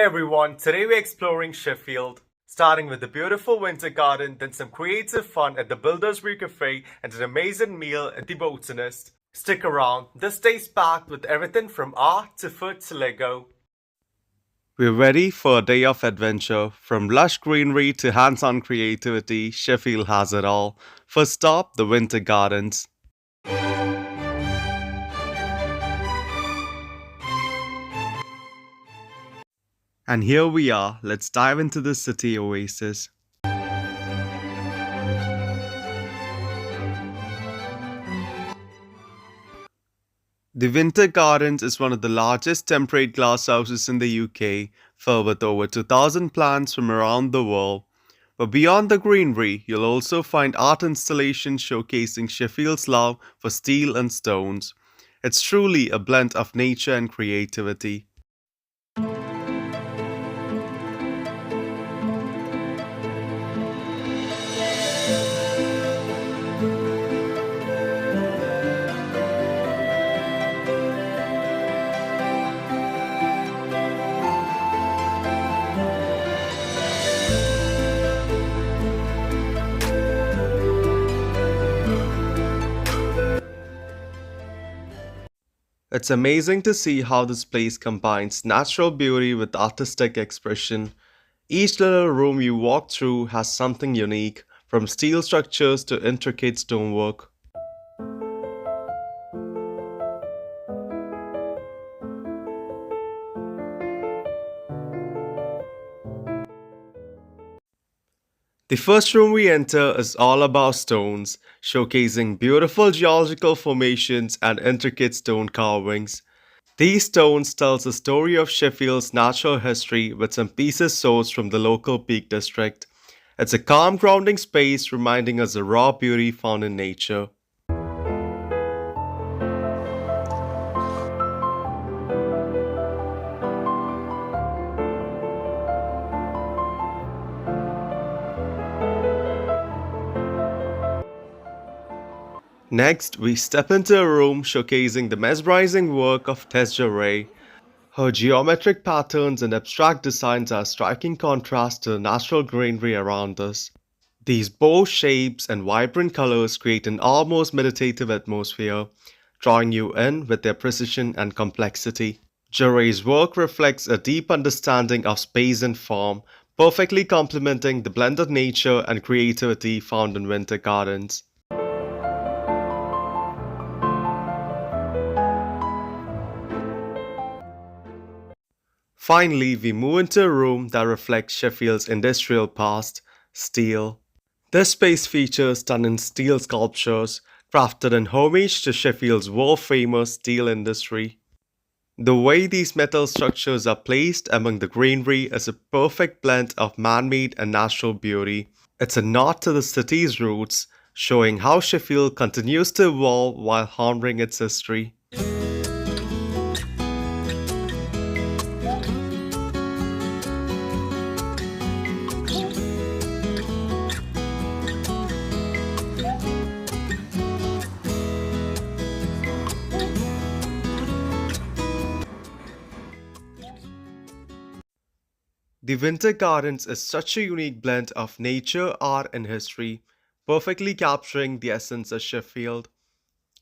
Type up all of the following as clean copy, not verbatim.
everyone, today we're exploring Sheffield, starting with the beautiful winter garden, then some creative fun at the Brew Café and an amazing meal at the Botanist. Stick around, this day's packed with everything from art to food to Lego. We're ready for a day of adventure. From lush greenery to hands-on creativity, Sheffield has it all. First stop, the winter gardens. And here we are, let's dive into the city oasis. The Winter Gardens is one of the largest temperate glasshouses in the UK, filled with over 2,000 plants from around the world. But beyond the greenery, you'll also find art installations showcasing Sheffield's love for steel and stones. It's truly a blend of nature and creativity. It's amazing to see how this place combines natural beauty with artistic expression. Each little room you walk through has something unique, from steel structures to intricate stonework. The first room we enter is all about stones, showcasing beautiful geological formations and intricate stone carvings. These stones tell the story of Sheffield's natural history with some pieces sourced from the local Peak District. It's a calm, grounding space reminding us of the raw beauty found in nature. Next, we step into a room showcasing the mesmerizing work of Tess Jaray. Her geometric patterns and abstract designs are a striking contrast to the natural greenery around us. These bold shapes and vibrant colors create an almost meditative atmosphere, drawing you in with their precision and complexity. Jaray's work reflects a deep understanding of space and form, perfectly complementing the blended nature and creativity found in winter gardens. Finally, we move into a room that reflects Sheffield's industrial past, steel. This space features stunning steel sculptures crafted in homage to Sheffield's world-famous steel industry. The way these metal structures are placed among the greenery is a perfect blend of man-made and natural beauty. It's a nod to the city's roots, showing how Sheffield continues to evolve while honoring its history. The Winter Gardens is such a unique blend of nature, art, and history, perfectly capturing the essence of Sheffield.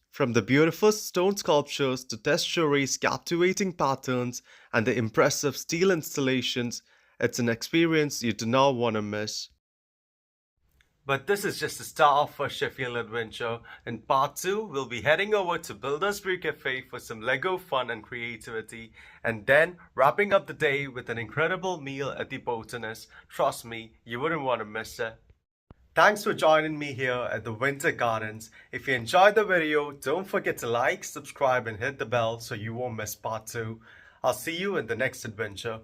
From the beautiful stone sculptures to Tess Jaray's captivating patterns and the impressive steel installations, it's an experience you do not want to miss. But this is just the start of our Sheffield adventure. In part 2, we'll be heading over to Brew Café for some Lego fun and creativity, and then wrapping up the day with an incredible meal at the Botanist. Trust me, you wouldn't want to miss it. Thanks for joining me here at the Winter Gardens. If you enjoyed the video, don't forget to like, subscribe, and hit the bell so you won't miss part 2. I'll see you in the next adventure.